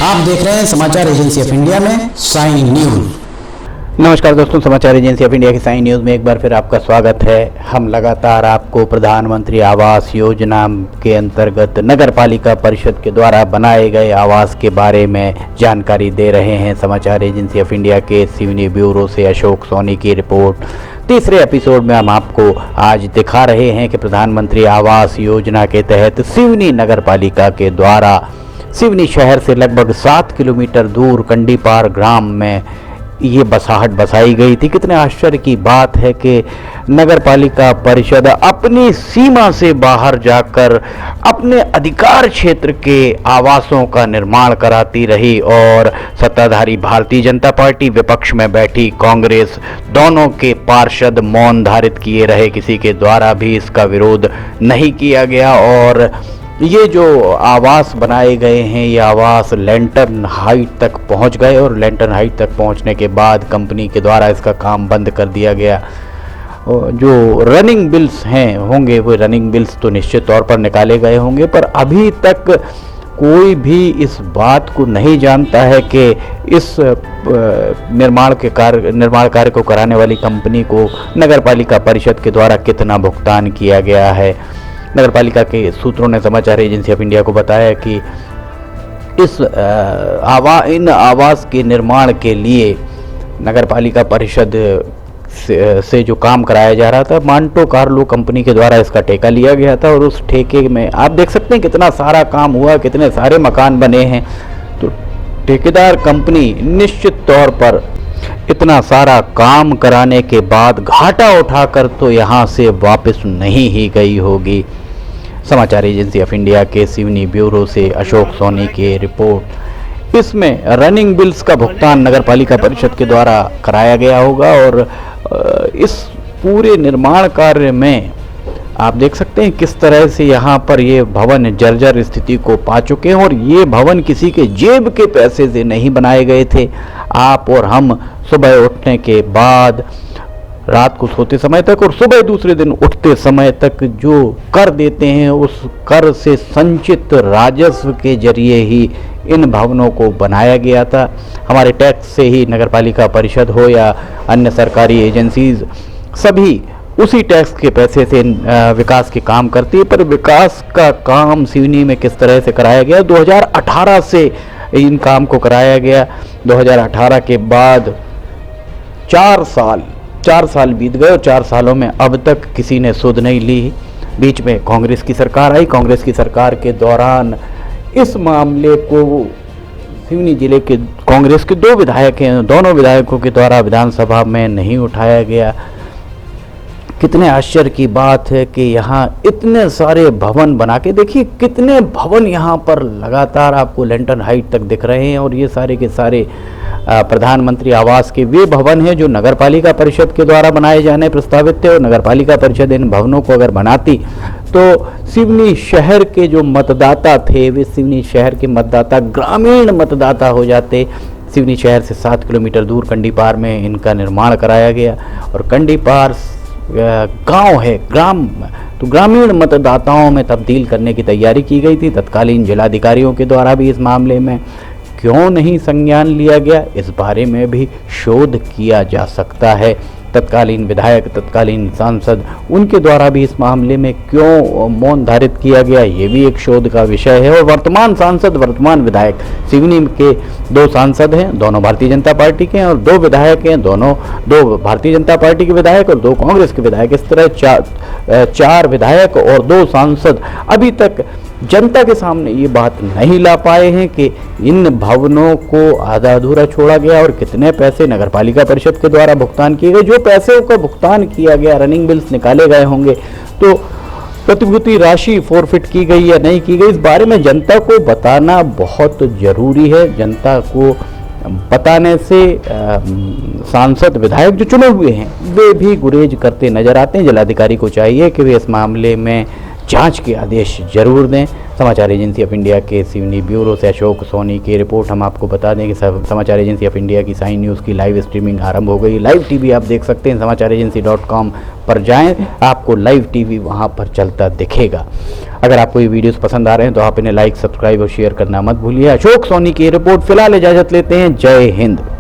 आप देख रहे हैं समाचार एजेंसी ऑफ इंडिया में साइन न्यूज। नमस्कार दोस्तों, समाचार एजेंसी ऑफ इंडिया की साइन न्यूज़ में एक बार फिर आपका स्वागत है। हम लगातार आपको प्रधानमंत्री आवास योजना के अंतर्गत नगर पालिका परिषद के द्वारा बनाए गए आवास के बारे में जानकारी दे रहे हैं। समाचार एजेंसी ऑफ इंडिया के सिवनी ब्यूरो से अशोक सोनी की रिपोर्ट। तीसरे एपिसोड में हम आपको आज दिखा रहे हैं कि प्रधानमंत्री आवास योजना के तहत सिवनी नगर पालिका के द्वारा सिवनी शहर से लगभग 7 किलोमीटर दूर कंडीपार ग्राम में ये बसाहट बसाई गई थी। कितने आश्चर्य की बात है कि नगर पालिका परिषद अपनी सीमा से बाहर जाकर अपने अधिकार क्षेत्र के आवासों का निर्माण कराती रही और सत्ताधारी भारतीय जनता पार्टी, विपक्ष में बैठी कांग्रेस, दोनों के पार्षद मौन धारित किए रहे। किसी के द्वारा भी इसका विरोध नहीं किया गया और ये जो आवास बनाए गए हैं ये आवास लेंटर्न हाइट तक पहुंच गए और लेंटर्न हाइट तक पहुंचने के बाद कंपनी के द्वारा इसका काम बंद कर दिया गया। जो रनिंग बिल्स हैं होंगे वो रनिंग बिल्स तो निश्चित तौर पर निकाले गए होंगे, पर अभी तक कोई भी इस बात को नहीं जानता है कि इस निर्माण कार्य को कराने वाली कंपनी को नगर पालिका परिषद के द्वारा कितना भुगतान किया गया है। नगर पालिका के सूत्रों ने समाचार एजेंसी ऑफ इंडिया को बताया कि इन आवास के निर्माण के लिए नगर पालिका परिषद से जो काम कराया जा रहा था, मांटो कार्लो कंपनी के द्वारा इसका ठेका लिया गया था और उस ठेके में आप देख सकते हैं कितना सारा काम हुआ, कितने सारे मकान बने हैं। तो ठेकेदार कंपनी निश्चित तौर पर इतना सारा काम कराने के बाद घाटा उठाकर तो यहाँ से वापस नहीं ही गई होगी। समाचार एजेंसी ऑफ इंडिया के सिवनी ब्यूरो से अशोक सोनी की रिपोर्ट। इसमें रनिंग बिल्स का भुगतान नगर पालिका परिषद के द्वारा कराया गया होगा और इस पूरे निर्माण कार्य में आप देख सकते हैं किस तरह से यहाँ पर ये भवन जर्जर स्थिति को पा चुके हैं और ये भवन किसी के जेब के पैसे से नहीं बनाए गए थे। आप और हम सुबह उठने के बाद रात को सोते समय तक और सुबह दूसरे दिन उठते समय तक जो कर देते हैं उस कर से संचित राजस्व के जरिए ही इन भवनों को बनाया गया था। हमारे टैक्स से ही नगर पालिका परिषद हो या अन्य सरकारी एजेंसीज सभी उसी टैक्स के पैसे से विकास के काम करती है, पर विकास का काम सिवनी में किस तरह से कराया गया। 2018 से इन काम को कराया गया। 2018 के बाद 4 साल बीत गए और 4 सालों में अब तक किसी ने सुध नहीं ली। बीच में कांग्रेस की सरकार आई। कांग्रेस की सरकार के दौरान इस मामले को सिवनी जिले के कांग्रेस के 2 विधायक हैं, दोनों विधायकों के द्वारा विधानसभा में नहीं उठाया गया। कितने आश्चर्य की बात है कि यहाँ इतने सारे भवन बना के देखिए, कितने भवन यहाँ पर लगातार आपको लेंटर्न हाइट तक दिख रहे हैं और ये सारे के सारे प्रधानमंत्री आवास के वे भवन हैं जो नगर पालिका परिषद के द्वारा बनाए जाने प्रस्तावित थे। और नगर पालिका परिषद इन भवनों को अगर बनाती तो सिवनी शहर के जो मतदाता थे वे सिवनी शहर के मतदाता ग्रामीण मतदाता हो जाते। सिवनी शहर से 7 किलोमीटर दूर कंडीपार में इनका निर्माण कराया गया और कंडीपार गांव है, ग्राम, तो ग्रामीण मतदाताओं में तब्दील करने की तैयारी की गई थी। तत्कालीन जिलाधिकारियों के द्वारा भी इस मामले में क्यों नहीं संज्ञान लिया गया, इस बारे में भी शोध किया जा सकता है। तत्कालीन विधायक, तत्कालीन सांसद, उनके द्वारा भी इस मामले में क्यों मौन धारित किया गया, ये भी एक शोध का विषय है। और वर्तमान सांसद, वर्तमान विधायक, सिवनी के 2 सांसद हैं, दोनों भारतीय जनता पार्टी के हैं और 2 विधायक हैं, दोनों 2 भारतीय जनता पार्टी के विधायक और 2 कांग्रेस के विधायक। इस तरह 4 विधायक और 2 सांसद अभी तक जनता के सामने ये बात नहीं ला पाए हैं कि इन भवनों को आधा अधूरा छोड़ा गया और कितने पैसे नगर पालिका परिषद के द्वारा भुगतान किए गए। जो पैसे का भुगतान किया गया, रनिंग बिल्स निकाले गए होंगे, तो प्रतिभूति राशि फोरफिट की गई या नहीं की गई, इस बारे में जनता को बताना बहुत जरूरी है। जनता को बताने से सांसद, विधायक जो चुने हुए हैं वे भी गुरेज करते नजर आते हैं। जिलाधिकारी को चाहिए कि वे इस मामले में जांच के आदेश जरूर दें समाचार एजेंसी ऑफ इंडिया के सिवनी ब्यूरो से अशोक सोनी की रिपोर्ट। हम आपको बता दें कि समाचार एजेंसी ऑफ इंडिया की साइन न्यूज़ की लाइव स्ट्रीमिंग आरंभ हो गई। लाइव टीवी आप देख सकते हैं, समाचार एजेंसी.com पर जाएं, आपको लाइव टीवी वहां पर चलता दिखेगा। अगर आपको ये वीडियोस पसंद आ रहे हैं तो आप इन्हें लाइक, सब्सक्राइब और शेयर करना मत भूलिए। अशोक सोनी की रिपोर्ट। फिलहाल इजाज़त लेते हैं। जय हिंद।